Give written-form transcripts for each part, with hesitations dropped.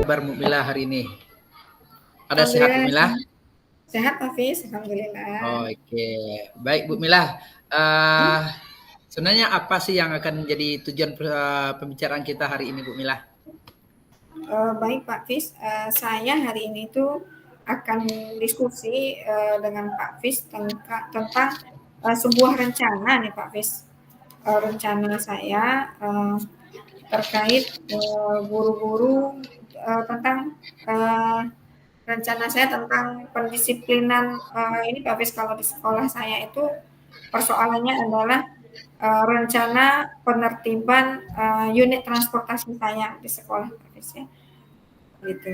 kabar Bu Mila hari ini? Ada sehat Bu Alhamdulillah Mila? sehat Hafiz, alhamdulillah. Oke, baik Bu Mila. Hmm, Sebenarnya apa sih yang akan menjadi tujuan pembicaraan kita hari ini Bu Mila? Baik Pak Fiz, saya hari ini tuh akan diskusi dengan Pak Fiz tentang sebuah rencana nih Pak Fiz. Rencana saya terkait guru-guru tentang uh, rencana saya tentang pendisiplinan ini Pak Fiz, kalau di sekolah saya itu persoalannya adalah rencana penertiban unit transportasi saya di sekolah Pak Fiz, ya gitu.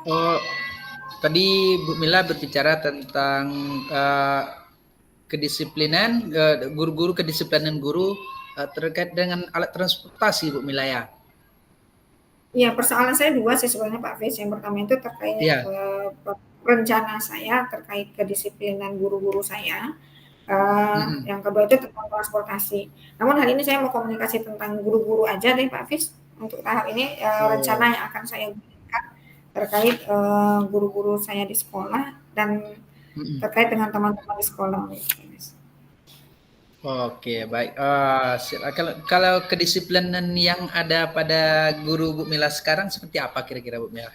Oh, tadi Bu Mila berbicara tentang eh, kedisiplinan guru-guru kedisiplinan guru terkait dengan alat transportasi Bu Mila ya. Iya, persoalan saya dua sih sebenarnya Pak Fiz. Yang pertama itu terkait Iya. rencana saya terkait kedisiplinan guru-guru saya. Mm-mm. Yang kedua itu tentang transportasi. Namun hari ini saya mau komunikasi tentang guru-guru aja deh Pak Fiz. Untuk tahap ini rencana Oh, yang akan saya gunakan terkait guru-guru saya di sekolah dan mm-mm. terkait dengan teman-teman di sekolah. Oke, baik. Kalau kedisiplinan yang ada pada guru Bu Mila sekarang seperti apa kira-kira Bu Mila?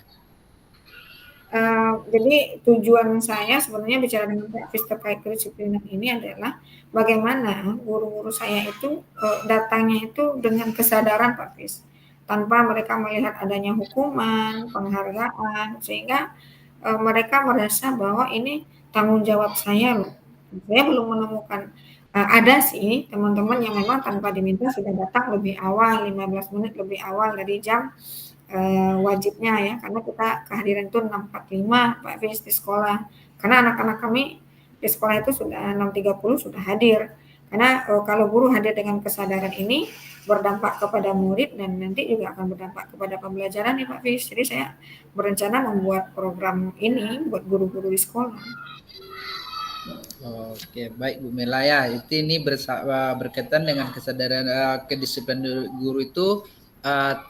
Jadi tujuan saya sebenarnya bicara dengan Pak Fis terkait kedisiplinan ini adalah bagaimana guru-guru saya itu datangnya itu dengan kesadaran Pak Fis, tanpa mereka melihat adanya hukuman, penghargaan, sehingga mereka merasa bahwa ini tanggung jawab saya loh. Saya belum menemukan ada sih teman-teman yang memang tanpa diminta sudah datang lebih awal, 15 menit lebih awal dari jam wajibnya ya, karena kita kehadiran itu 6.45 Pak Fis di sekolah. Karena anak-anak kami di sekolah itu sudah 6.30 sudah hadir. Karena kalau guru hadir dengan kesadaran ini berdampak kepada murid dan nanti juga akan berdampak kepada pembelajaran nih Pak Fis. Jadi saya berencana membuat program ini buat guru-guru di sekolah. Oke, baik Bu Mila ya. Ini berkaitan dengan kesadaran kedisiplinan guru itu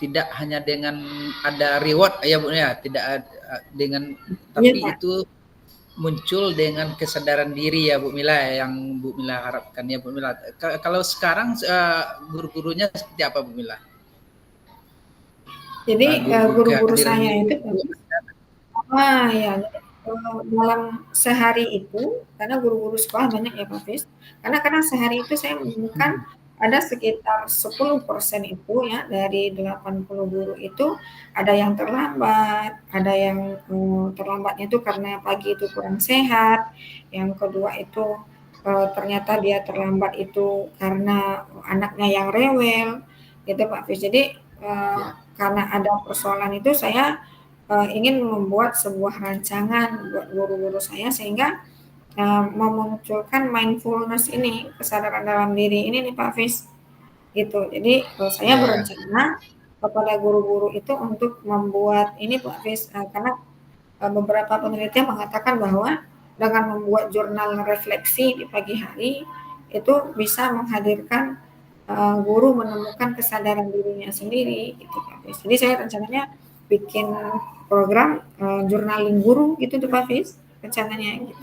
tidak hanya dengan ada reward ya Bu ya, tidak dengan Iya tapi Pak. itu muncul dengan kesadaran diri ya Bu Mila ya, yang Bu Mila harapkan ya Bu Mila. Kalau sekarang guru-gurunya seperti apa Bu Mila? Jadi Guru-guru guru-guru kehadiran saya guru itu ya, dalam sehari itu, karena guru-guru sekolah banyak ya Pak Fis, karena sehari itu saya menemukan ada sekitar 10% itu ya dari 80 guru itu ada yang terlambat, ada yang terlambatnya itu karena pagi itu kurang sehat, yang kedua itu ternyata dia terlambat itu karena anaknya yang rewel, gitu Pak Fis. Jadi ya. karena ada persoalan itu saya ingin membuat sebuah rancangan buat guru-guru saya sehingga memunculkan mindfulness ini, kesadaran dalam diri ini nih Pak Fis, gitu. Jadi saya Ya, ya. berencana kepada guru-guru itu untuk membuat ini Pak Fis, karena beberapa penelitian mengatakan bahwa dengan membuat jurnal refleksi di pagi hari itu bisa menghadirkan guru menemukan kesadaran dirinya sendiri gitu Pak Fis. Jadi saya rencananya bikin program journaling guru gitu tuh Pak Fis rencananya gitu.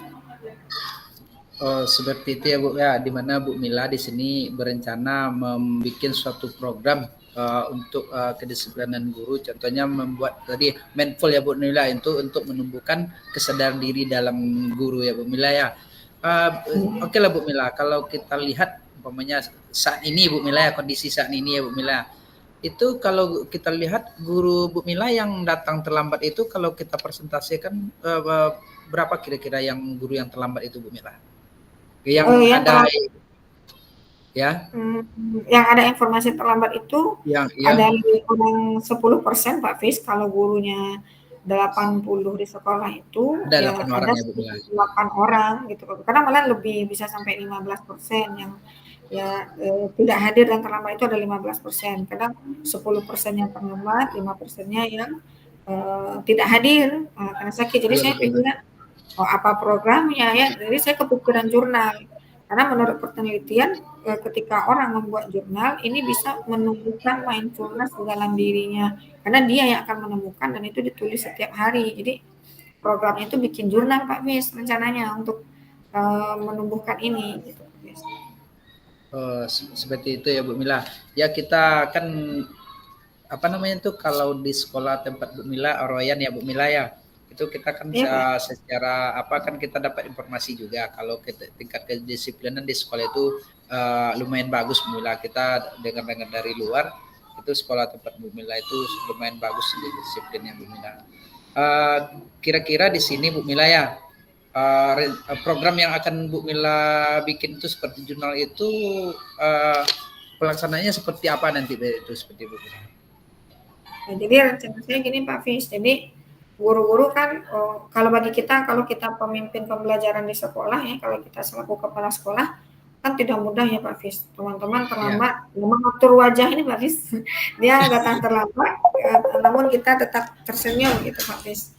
Oh, seperti itu ya Bu ya, di mana Bu Mila di sini berencana membuat suatu program untuk kedisiplinan guru, contohnya membuat tadi mindful ya Bu Mila itu untuk menumbuhkan kesadaran diri dalam guru ya Bu Mila ya. Oke lah Bu Mila, kalau kita lihat umpamanya saat ini Bu Mila ya, kondisi saat ini ya Bu Mila. Itu kalau kita lihat guru Bu Mila yang datang terlambat itu kalau kita presentasikan berapa kira-kira yang guru yang terlambat itu Bu Mila? Yang Yang ada terlambat, ya, yang ada informasi terlambat itu yang ada lebih kurang 10% Pak Fis, kalau gurunya 80 di sekolah itu ada ya 8 orang ada ya Bu Mila. sekitar 8 orang gitu. Karena malah lebih bisa sampai 15% yang ya tidak hadir dan terlambat itu ada 15%. Kadang 10% yang terlambat, 5%-nya yang tidak hadir karena sakit. Jadi Iya saya betul. pikirnya oh apa programnya ya. Jadi saya kepikiran jurnal. Karena menurut penelitian ketika orang membuat jurnal ini bisa menumbuhkan mindfulness di dalam dirinya karena dia yang akan menemukan dan itu ditulis setiap hari. Jadi programnya itu bikin jurnal Pak Fis rencananya untuk menumbuhkan ini gitu Pak Fis. Seperti itu ya Bu Mila. Ya kita kan apa namanya itu kalau di sekolah tempat Bu Mila Oroyan ya Bu Mila ya. Itu kita kan Ya, secara apa kan kita dapat informasi juga kalau kita, tingkat kedisiplinan di sekolah itu lumayan bagus Bu Mila. Kita dengar-dengar dari luar itu sekolah tempat Bu Mila itu lumayan bagus di disiplinnya Bu Mila. Kira-kira di sini Bu Mila ya program yang akan Bu Mila bikin itu seperti jurnal itu pelaksananya seperti apa nanti itu seperti Bu Mila? Nah, jadi rencana saya gini Pak Fis, jadi guru-guru kan kalau bagi kita, kalau kita pemimpin pembelajaran di sekolah ya, kalau kita selaku kepala sekolah kan tidak mudah ya Pak Fis. Teman-teman terlambat, memang atur wajah ini Pak Fis, dia datang terlambat, namun kita tetap tersenyum gitu Pak Fis.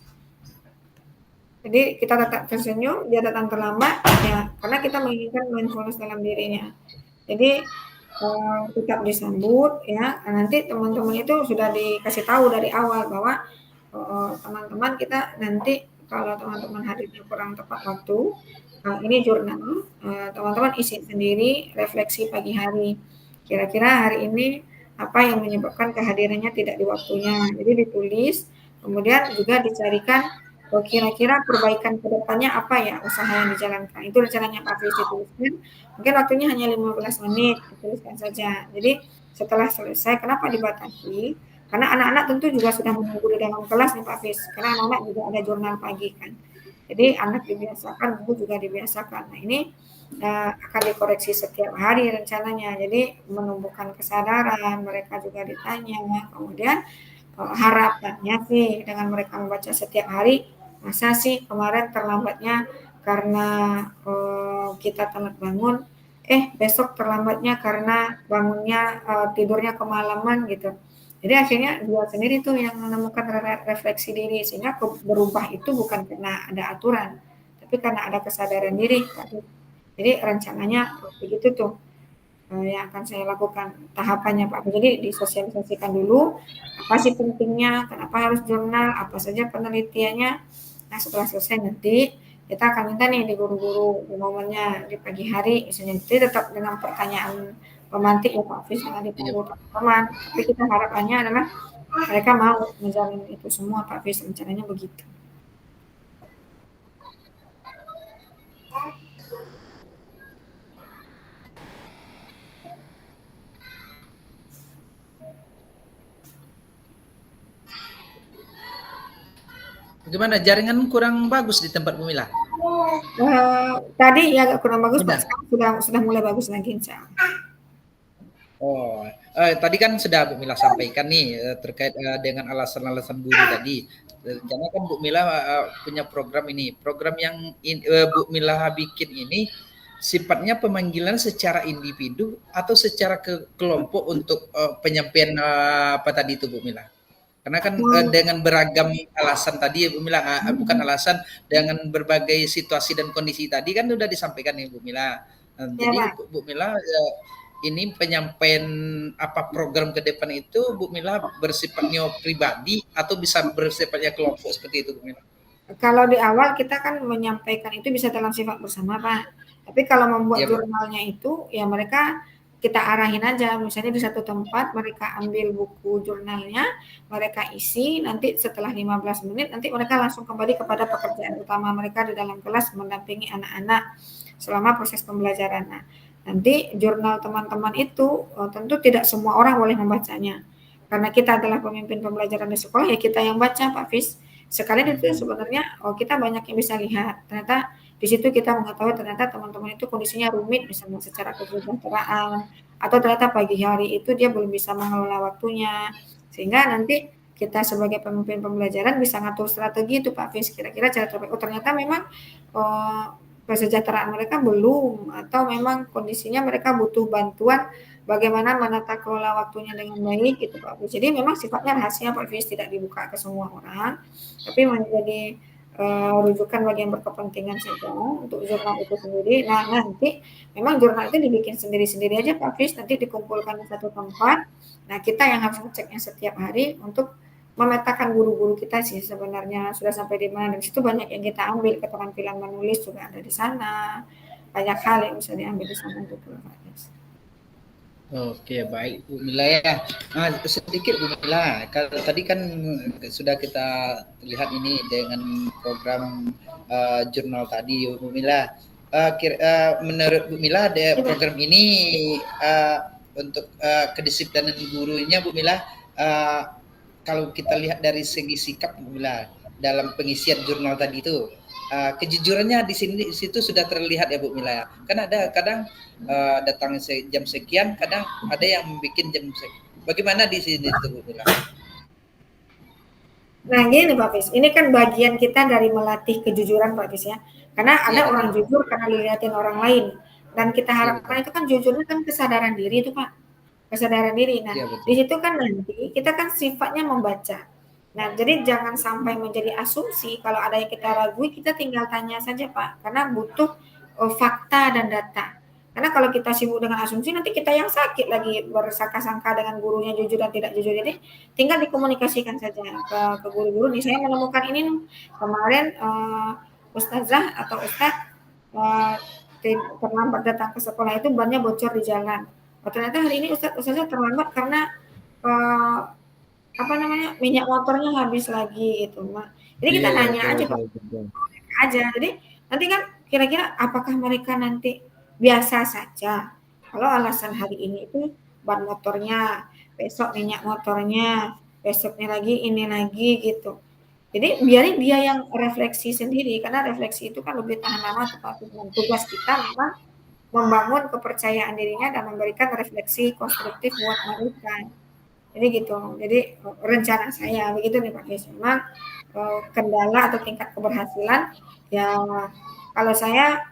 Jadi kita tetap tersenyum, dia datang terlambat, ya karena kita menginginkan mindfulness dalam dirinya. Jadi tetap disambut ya. Nanti teman-teman itu sudah dikasih tahu dari awal bahwa teman-teman kita nanti kalau teman-teman hadirnya kurang tepat waktu, ini jurnal, teman-teman isi sendiri refleksi pagi hari. Kira-kira hari ini apa yang menyebabkan kehadirannya tidak di waktunya. Jadi ditulis, kemudian juga dicarikan kira-kira perbaikan ke depannya apa ya usaha yang dijalankan. Itu rencananya Pak Fris dituliskan. Mungkin waktunya hanya 15 menit, dituliskan saja. Jadi setelah selesai, kenapa dibatasi? Karena anak-anak tentu juga sudah menunggu di dalam kelas nih Pak Fis. Karena anak-anak juga ada jurnal pagi kan. Jadi anak dibiasakan, guru juga dibiasakan. Nah ini akan dikoreksi setiap hari rencananya. Jadi menumbuhkan kesadaran, mereka juga ditanya. Kemudian harapannya sih dengan mereka membaca setiap hari, masa sih kemarin terlambatnya karena kita telat bangun, besok terlambatnya karena bangunnya tidurnya kemalaman gitu. Jadi akhirnya dia sendiri tuh yang menemukan refleksi diri sehingga berubah itu bukan karena ada aturan, tapi karena ada kesadaran diri. Jadi rencananya begitu tuh yang akan saya lakukan tahapannya Pak. Jadi disosialisasikan dulu apa sih pentingnya, kenapa harus jurnal, apa saja penelitiannya. Nah setelah selesai nanti kita akan minta nih di guru-guru di momennya di pagi hari, misalnya nanti tetap dengan pertanyaan pemantik ya Pak Fis, jangan dipanggil teman-teman. Tapi kita harapannya adalah mereka mau menjalin itu semua Pak Fis, rencananya begitu. Gimana jaringan kurang bagus di tempat Bu Mila? Tadi ya agak kurang bagus Pak, Udah. sekarang sudah mulai bagus lagi insya Allah. Oh, tadi kan sudah Bu Mila sampaikan nih terkait dengan alasan-alasan guru tadi. Karena kan Bu Mila punya program ini. Program yang Bu Mila bikin ini sifatnya pemanggilan secara individu atau secara kelompok untuk penyampaian apa tadi itu Bu Mila? Karena kan dengan beragam alasan tadi Bu Mila, bukan alasan dengan berbagai situasi dan kondisi tadi kan sudah disampaikan nih Bu Mila. Jadi Ya, Bu Mila ini penyampaian apa program ke depan itu Bu Mila bersifatnya pribadi atau bisa bersifatnya kelompok seperti itu Bu Mila? kalau di awal kita kan menyampaikan itu bisa dalam sifat bersama Pak. Tapi kalau membuat Iya Bu. jurnalnya itu ya mereka kita arahin aja, misalnya di satu tempat mereka ambil buku jurnalnya, mereka isi, nanti setelah 15 menit nanti mereka langsung kembali kepada pekerjaan utama mereka di dalam kelas mendampingi anak-anak selama proses pembelajaran. Nah, nanti jurnal teman-teman itu tentu tidak semua orang boleh membacanya. Karena kita adalah pemimpin pembelajaran di sekolah ya kita yang baca Pak Fis. Sekalian itu sebenarnya kita banyak yang bisa lihat. Ternyata di situ kita mengetahui ternyata teman-teman itu kondisinya rumit misalnya secara kesejahteraan atau ternyata pagi hari itu dia belum bisa mengelola waktunya sehingga nanti kita sebagai pemimpin pembelajaran bisa ngatur strategi itu Pak Fis kira-kira cara terbaik. Oh ternyata memang kesejahteraan mereka belum atau memang kondisinya mereka butuh bantuan bagaimana menata kelola waktunya dengan baik gitu Pak Fis. Jadi memang sifatnya rahasia Pak Fis tidak dibuka ke semua orang tapi menjadi rujukan bagi yang berkepentingan saja untuk jurnal itu sendiri. Nah, nanti memang jurnal itu dibikin sendiri-sendiri aja Pak Fis, nanti dikumpulkan di satu tempat. Nah, kita yang harus ngeceknya setiap hari untuk memetakan guru-guru kita sih sebenarnya sudah sampai di mana. Dan situ banyak yang kita ambil, keterampilan menulis juga ada di sana. Banyak hal yang bisa diambil di sana gitu Pak Fis. Oke, baik Bu Mila ya. Sedikit Bu Mila, kalau tadi kan sudah kita lihat ini dengan program jurnal tadi Bu Mila. Menurut Bu Mila ada program ini untuk kedisiplinan gurunya Bu Mila. Kalau kita lihat dari segi sikap Bu Mila dalam pengisian jurnal tadi itu, kejujurannya di situ sudah terlihat ya Bu Mila. Kan ada kadang datang jam sekian, kadang ada yang bikin jam sekian. Bagaimana di sini tuh Bu Mila? Nah gini Pak Fis, ini kan bagian kita dari melatih kejujuran Pak Fis ya. Karena ada orang jujur karena dilihatin orang lain. Dan kita harapkan itu kan jujurnya kan kesadaran diri itu Pak. Kesadaran diri. Nah di situ kan nanti kita kan sifatnya membaca. Nah jadi jangan sampai menjadi asumsi kalau ada yang kita ragui, kita tinggal tanya saja Pak. Karena butuh fakta dan data. Karena kalau kita sibuk dengan asumsi, nanti kita yang sakit lagi bersangka-sangka dengan gurunya jujur dan tidak jujur. Jadi tinggal dikomunikasikan saja ke guru-guru. Nih saya menemukan ini kemarin ustazah atau ustaz terlambat datang ke sekolah itu bannya bocor di jalan. Ternyata hari ini ustazah terlambat karena minyak motornya habis lagi itu. Jadi kita nanya aja Pak aja. Jadi nanti kan kira-kira apakah mereka nanti biasa saja. Kalau alasan hari ini itu ban motornya, besok minyak motornya, besoknya lagi ini lagi gitu. Jadi biarin dia yang refleksi sendiri karena refleksi itu kan lebih tahan lama tetapi tugas kita memang membangun kepercayaan dirinya dan memberikan refleksi konstruktif buat mereka. Jadi gitu. Jadi rencana saya begitu nih Pak Fis. Memang kendala atau tingkat keberhasilan ya kalau saya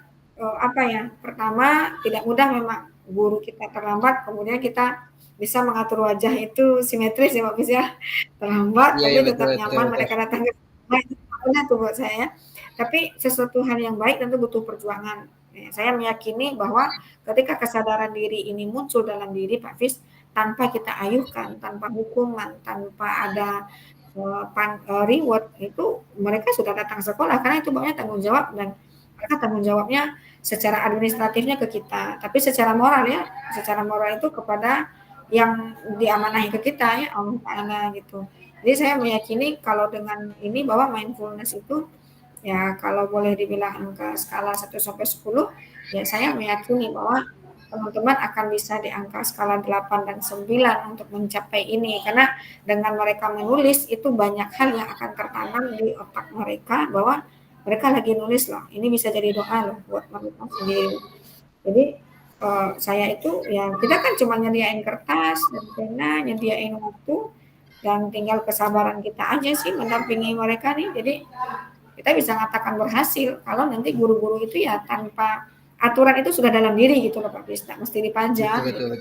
pertama tidak mudah memang guru kita terlambat, kemudian kita bisa mengatur wajah itu simetris ya Pak Fis ya, terlambat tapi tetap nyaman mereka datang ke sekolah itu mudah tuh buat saya. Tapi sesuatu hal yang baik tentu butuh perjuangan. Saya meyakini bahwa ketika kesadaran diri ini muncul dalam diri Pak Fis, tanpa kita ayuhkan, tanpa hukuman, tanpa ada reward, itu mereka sudah datang sekolah karena itu banyak tanggung jawab dan mereka tanggung jawabnya secara administratifnya ke kita, tapi secara moral itu kepada yang diamanahi ke kita ya Allah Ta'ala gitu. Jadi saya meyakini kalau dengan ini bahwa mindfulness itu ya kalau boleh dibilang angka skala 1 sampai 10 ya saya meyakini bahwa teman-teman akan bisa di angka skala 8 dan 9 untuk mencapai ini karena dengan mereka menulis itu banyak hal yang akan tertanam di otak mereka bahwa mereka lagi nulis loh, ini bisa jadi doa loh buat mereka sendiri. Jadi saya itu ya kita kan cuma nyediain kertas dan pena, nyediain waktu dan tinggal kesabaran kita aja sih mendampingi mereka nih. Jadi kita bisa katakan berhasil kalau nanti guru-guru itu ya tanpa aturan itu sudah dalam diri gitu loh Pak Fis, mesti dipajang. Betul.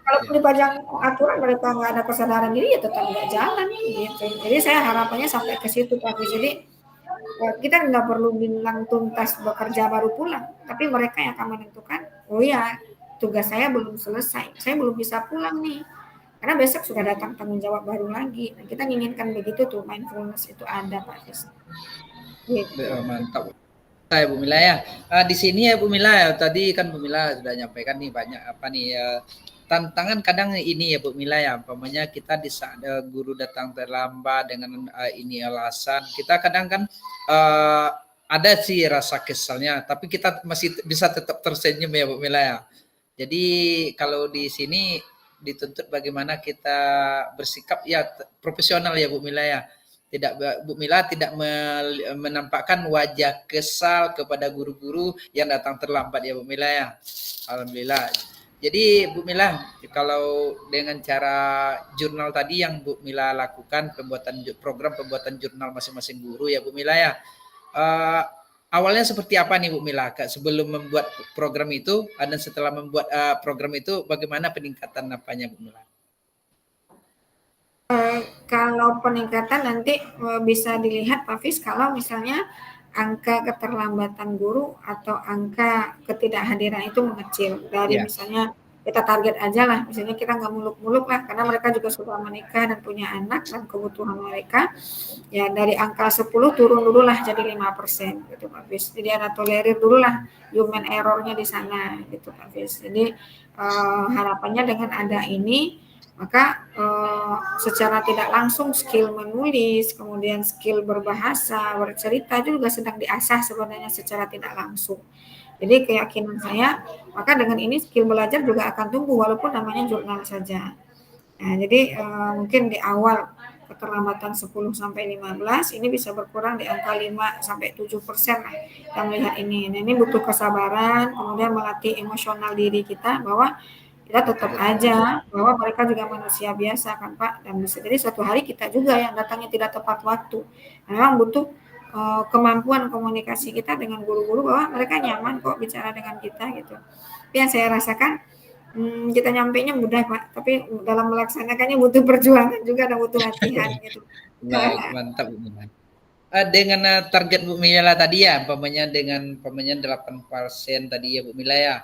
Kalau dipajang aturan mereka nggak ada kesadaran diri ya tetap nggak jalan gitu. Jadi saya harapannya sampai ke situ Pak Fis. Jadi kita nggak perlu bilang tuntas bekerja baru pulang, tapi mereka yang akan menentukan, oh ya tugas saya belum selesai, saya belum bisa pulang nih, karena besok sudah datang tanggung jawab baru lagi. Nah, kita inginkan begitu tuh mindfulness itu ada Pak Fis. Gitu. Mantap. Ya Bu Mila ya. Di sini ya Bu Mila ya, tadi kan Bu Mila sudah nyampaikan nih banyak tantangan kadang ini ya Bu Mila ya, umpamanya kita di saat guru datang terlambat dengan ini alasan, kita kadang kan ada sih rasa kesalnya, tapi kita masih bisa tetap tersenyum ya Bu Mila ya. Jadi kalau di sini dituntut bagaimana kita bersikap ya profesional ya Bu Mila ya. Bu Mila tidak menampakkan wajah kesal kepada guru-guru yang datang terlambat ya Bu Mila ya. Alhamdulillah. Jadi Bu Mila, kalau dengan cara jurnal tadi yang Bu Mila lakukan, program pembuatan jurnal masing-masing guru ya Bu Mila ya. Awalnya seperti apa nih Bu Mila sebelum membuat program itu dan setelah membuat program itu bagaimana peningkatan apanya Bu Mila? Kalau peningkatan nanti bisa dilihat Pak Fis kalau misalnya angka keterlambatan guru atau angka ketidakhadiran itu mengecil dari misalnya kita target aja lah, misalnya kita nggak muluk-muluk lah karena mereka juga sudah menikah dan punya anak dan kebutuhan mereka ya dari angka 10 turun dulu lah jadi 5% gitu Pak Fis. Jadi ada tolerir dulu lah human error-nya di sana gitu Pak Fis. Jadi harapannya dengan ada ini maka secara tidak langsung skill menulis, kemudian skill berbahasa, bercerita itu juga sedang diasah sebenarnya secara tidak langsung. Jadi keyakinan saya, maka dengan ini skill belajar juga akan tumbuh walaupun namanya jurnal saja. Nah, jadi mungkin di awal keterlambatan 10 sampai 15 ini bisa berkurang di angka 5 sampai 7% lah yang melihat ini. Nah, ini butuh kesabaran, kemudian melatih emosional diri kita bahwa kita tetap aja bahwa mereka juga manusia biasa kan Pak, dan bisa jadi suatu hari kita juga yang datangnya tidak tepat waktu. Memang butuh kemampuan komunikasi kita dengan guru-guru bahwa mereka nyaman kok bicara dengan kita gitu. Tapi yang saya rasakan kita nyampainya mudah Pak, tapi dalam melaksanakannya butuh perjuangan juga dan butuh latihan gitu. Baik, mantap Bu Mila. Dengan target Bu Mila tadi ya, umpamanya dengan umpamanya 8% tadi ya Bu Mila ya.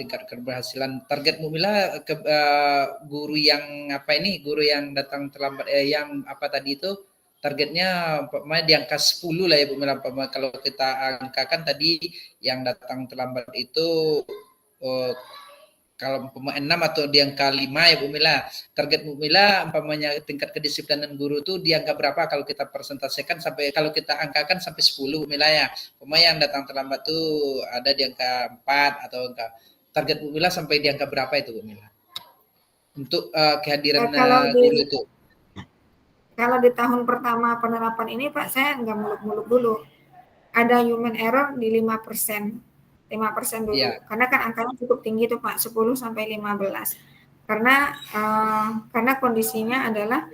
Tingkat keberhasilan target Bu Mila guru yang apa ini, guru yang datang terlambat yang apa tadi itu targetnya umpamanya di angka 10 lah ya Bu Mila. Kalau kita angkakan tadi yang datang terlambat itu kalau umpama 6 atau di angka 5 ya Bu Mila. Target Bu Mila umpamanya tingkat kedisiplinan guru itu di angka berapa kalau kita presentasikan sampai kalau kita angkakan sampai 10 Bu Mila ya. Umpamanya yang datang terlambat tuh ada di angka 4 atau angka target Bu Mila sampai di angka berapa itu Bu Mila? Untuk kehadiran guru itu. Kalau di tahun pertama penerapan ini Pak, saya nggak muluk-muluk dulu. Ada human error di 5%. 5% dulu. Ya. Karena kan angkanya cukup tinggi tuh Pak, 10 sampai 15. Karena kondisinya adalah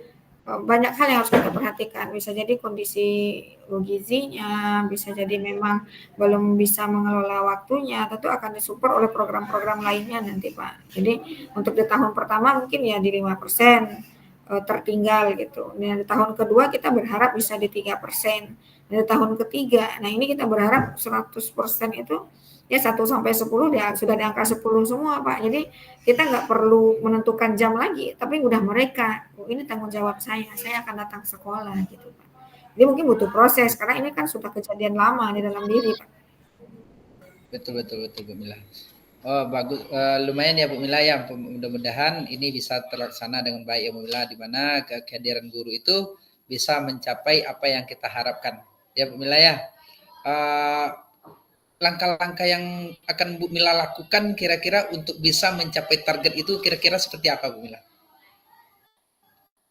banyak hal yang harus kita perhatikan. Bisa jadi kondisi gizinya, bisa jadi memang belum bisa mengelola waktunya, tentu akan disupport oleh program-program lainnya nanti Pak. Jadi untuk di tahun pertama mungkin ya di 5% tertinggal gitu. Nah, di tahun kedua kita berharap bisa di 3%. Di tahun ketiga, nah ini kita berharap 100% itu ya 1 sampai 10 dia sudah di angka 10 semua Pak. Jadi kita nggak perlu menentukan jam lagi, tapi udah mereka, oh, ini tanggung jawab saya akan datang sekolah gitu Pak. Jadi mungkin butuh proses karena ini kan sudah kejadian lama di dalam diri Pak. Betul Bu Mila. Oh bagus, lumayan ya Bu Mila ya. Mudah-mudahan ini bisa terlaksana dengan baik ya Bu Mila, di mana kehadiran guru itu bisa mencapai apa yang kita harapkan ya Bu Mila ya. Langkah-langkah yang akan Bu Mila lakukan kira-kira untuk bisa mencapai target itu kira-kira seperti apa Bu Mila?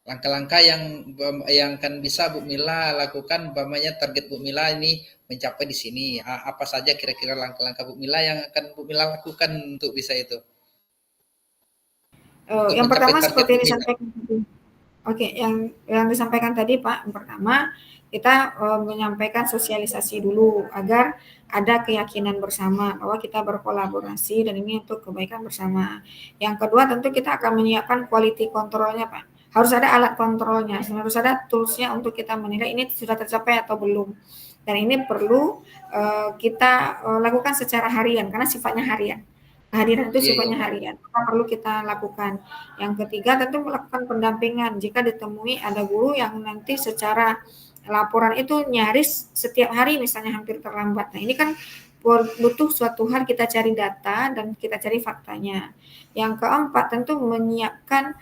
Langkah-langkah yang akan bisa Bu Mila lakukan, umpamanya target Bu Mila ini mencapai di sini. Apa saja kira-kira langkah-langkah Bu Mila yang akan Bu Mila lakukan untuk bisa itu? Untuk Yang pertama mencapai target seperti Bu yang Mila. disampaikan tadi. Oke, yang disampaikan tadi Pak, yang pertama kita menyampaikan sosialisasi dulu agar ada keyakinan bersama bahwa kita berkolaborasi dan ini untuk kebaikan bersama. Yang kedua tentu kita akan menyiapkan quality control-nya Pak. Harus ada alat kontrolnya, harus ada tools-nya untuk kita menilai ini sudah tercapai atau belum. Dan ini perlu kita lakukan secara harian karena sifatnya harian. Kehadiran itu sifatnya harian, maka perlu kita lakukan. Yang ketiga tentu melakukan pendampingan jika ditemui ada guru yang nanti secara laporan itu nyaris setiap hari misalnya hampir terlambat. Nah ini kan butuh suatu hal kita cari data dan kita cari faktanya. Yang keempat tentu menyiapkan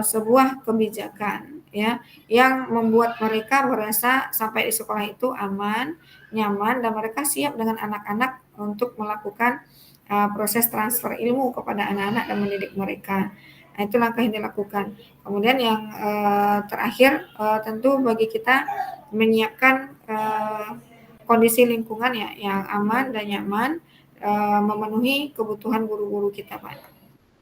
sebuah kebijakan ya yang membuat mereka merasa sampai di sekolah itu aman, nyaman dan mereka siap dengan anak-anak untuk melakukan proses transfer ilmu kepada anak-anak dan mendidik mereka. Nah, itu langkah yang dilakukan. Kemudian yang terakhir tentu bagi kita menyiapkan kondisi lingkungan ya yang aman dan nyaman memenuhi kebutuhan guru-guru kita Pak.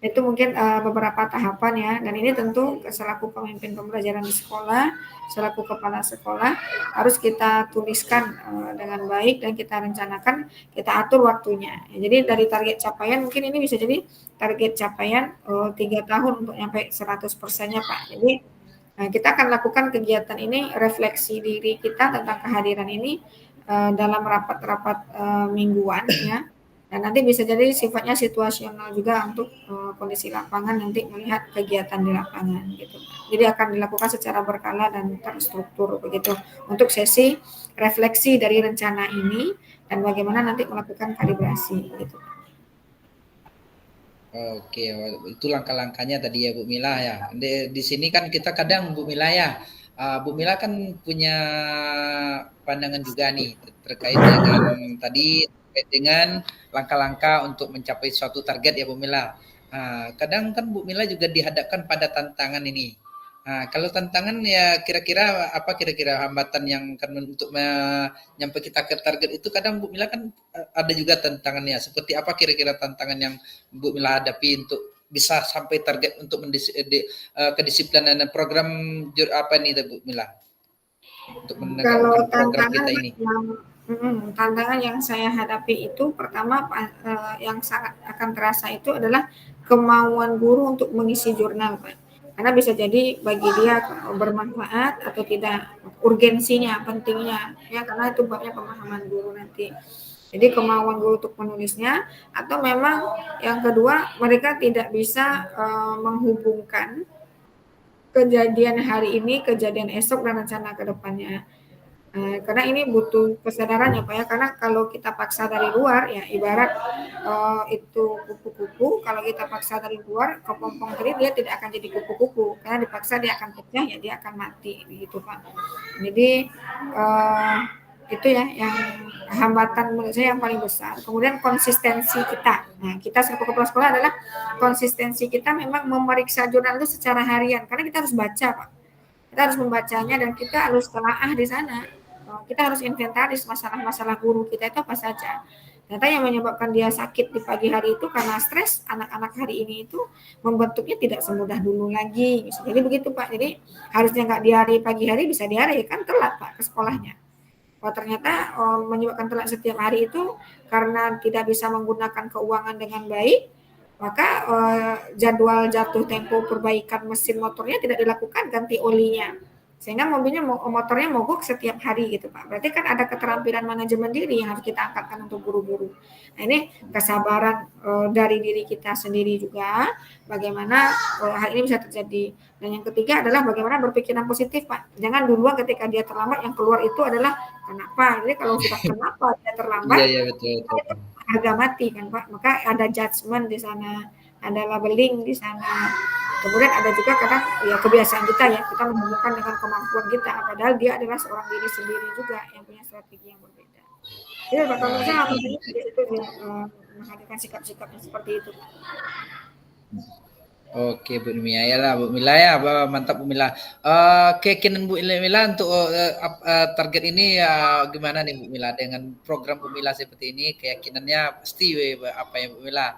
Itu mungkin beberapa tahapan ya, dan ini tentu selaku pemimpin pembelajaran di sekolah, selaku kepala sekolah harus kita tuliskan dengan baik dan kita rencanakan, kita atur waktunya. Ya, jadi dari target capaian mungkin ini bisa jadi target capaian 3 tahun untuk nyampe 100%-nya Pak. Jadi kita akan lakukan kegiatan ini, refleksi diri kita tentang kehadiran ini dalam rapat-rapat mingguan ya. Dan nanti bisa jadi sifatnya situasional juga untuk kondisi lapangan nanti melihat kegiatan di lapangan gitu. Jadi akan dilakukan secara berkala dan terstruktur begitu untuk sesi refleksi dari rencana ini dan bagaimana nanti melakukan kalibrasi gitu. Oke, itu langkah-langkahnya tadi ya Bu Mila ya. Di sini kan kita kadang Bu Mila ya, Bu Mila kan punya pandangan juga nih terkait dengan tadi terkait dengan langkah-langkah untuk mencapai suatu target ya Bu Mila. Kadang kan Bu Mila juga dihadapkan pada tantangan ini. Kalau tantangan ya kira-kira apa kira-kira hambatan yang kan untuk nyampe kita ke target itu kadang Bu Mila kan ada juga tantangannya. Seperti apa kira-kira tantangan yang Bu Mila hadapi untuk bisa sampai target untuk kedisiplinan program apa nih Bu Mila untuk Kalau menegakkan program tantangan kita ini? tantangan yang saya hadapi itu pertama yang sangat akan terasa itu adalah kemauan guru untuk mengisi jurnal Pak. Karena bisa jadi bagi dia bermanfaat atau tidak, urgensinya, pentingnya ya, karena itu babnya pemahaman guru nanti. Jadi kemauan guru untuk menulisnya, atau memang yang kedua mereka tidak bisa menghubungkan kejadian hari ini, kejadian esok dan rencana ke depannya. Karena ini butuh kesadaran ya Pak ya, karena kalau kita paksa dari luar ya ibarat itu kupu-kupu, kalau kita paksa dari luar kepompong tadi dia tidak akan jadi kupu-kupu, karena dipaksa dia akan pecah ya, dia akan mati gitu Pak. Jadi itu ya yang hambatan menurut saya yang paling besar. Kemudian konsistensi kita. Nah, kita selaku kepala sekolah adalah konsistensi kita memang memeriksa jurnal itu secara harian, karena kita harus baca Pak. Kita harus membacanya dan kita harus telaah di sana. Kita harus inventaris masalah-masalah guru kita itu apa saja. Ternyata yang menyebabkan dia sakit di pagi hari itu karena stres, anak-anak hari ini itu membentuknya tidak semudah dulu lagi. Jadi begitu Pak. Jadi harusnya nggak diare pagi hari, bisa diare kan telat Pak ke sekolahnya. Ternyata menyebabkan telat setiap hari itu karena tidak bisa menggunakan keuangan dengan baik, maka jadwal jatuh tempo perbaikan mesin motornya tidak dilakukan, ganti olinya, sehingga motornya mogok setiap hari gitu Pak. Berarti kan ada keterampilan manajemen diri yang harus kita angkatkan untuk guru-guru. Nah ini kesabaran dari diri kita sendiri juga, bagaimana hal ini bisa terjadi. Dan yang ketiga adalah bagaimana berpikiran positif Pak. Jangan duluan ketika dia terlambat, yang keluar itu adalah kenapa. Jadi kalau sudah kenapa dia terlambat, Iya, iya betul, betul. harga mati kan Pak. Maka ada judgement di sana, ada labeling di sana. Kemudian ada juga kadang ya kebiasaan kita ya, kita menghubungkan dengan kemampuan kita, padahal dia adalah seorang diri sendiri juga yang punya strategi yang berbeda. Jadi Pak, kalau saya Itu. di situ menghadirkan sikap-sikap seperti itu. Oke Bu Mila ya lah Bu Mila ya, mantap Bu Mila. Keyakinan Bu Mila untuk target ini ya gimana nih Bu Mila dengan program Bu Mila seperti ini, keyakinannya pasti apa ya Bu Mila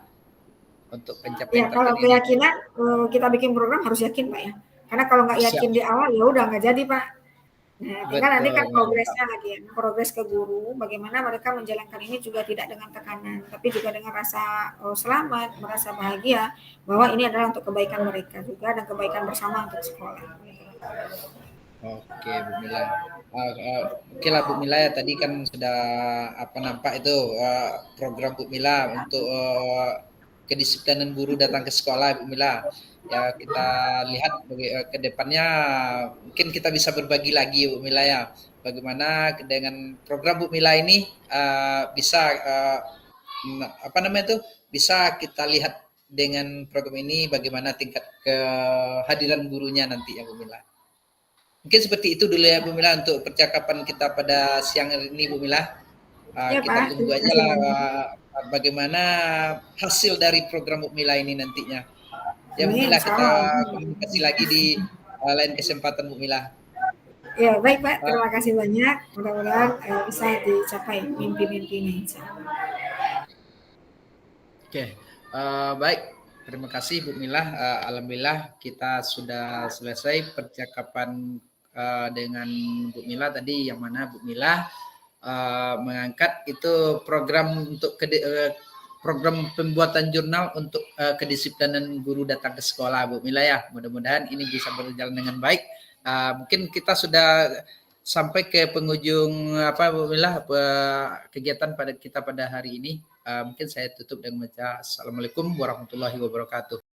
untuk pencapaian Ya kalau target ini? keyakinan kita bikin program harus yakin Pak ya. Karena kalau nggak Siap, yakin di awal ya udah nggak jadi Pak. Nah, tinggal nanti betul kan mantap. progresnya lagi ya, progres ke guru, bagaimana mereka menjalankan ini juga tidak dengan tekanan, tapi juga dengan rasa selamat, merasa bahagia bahwa ini adalah untuk kebaikan mereka juga dan kebaikan bersama untuk sekolah. Oke Bu Mila. Oke lah Bu Mila ya tadi kan sudah apa nampak itu program Bu Mila untuk kedisiplinan guru datang ke sekolah Bu Mila. Ya kita lihat ke depannya mungkin kita bisa berbagi lagi Bu Mila ya. Bagaimana dengan program Bu Mila ini bisa apa namanya itu bisa kita lihat dengan program ini bagaimana tingkat kehadiran gurunya nanti ya Bu Mila. Mungkin seperti itu dulu ya Bu Mila untuk percakapan kita pada siang hari ini Bu Mila. Ya Kita Pak, tunggu terima aja kasih lah banyak. bagaimana hasil dari program Bu Mila ini nantinya. Ya Bu Amin, Mila insya kita Allah. komunikasi lagi di lain kesempatan Bu Mila. Ya baik Pak, Uh, terima kasih banyak. Mudah-mudahan bisa dicapai mimpi-mimpinya. Insya Allah. Oke, baik. Terima kasih Bu Milah. Alhamdulillah kita sudah selesai percakapan dengan Bu Milah tadi, yang mana Bu Milah mengangkat itu program untuk program pembuatan jurnal untuk kedisiplinan guru datang ke sekolah, Bu Milah ya. Mudah-mudahan ini bisa berjalan dengan baik. Mungkin kita sudah sampai ke penghujung Bu Milah kegiatan pada kita pada hari ini. Mungkin saya tutup dengan membaca Assalamualaikum warahmatullahi wabarakatuh.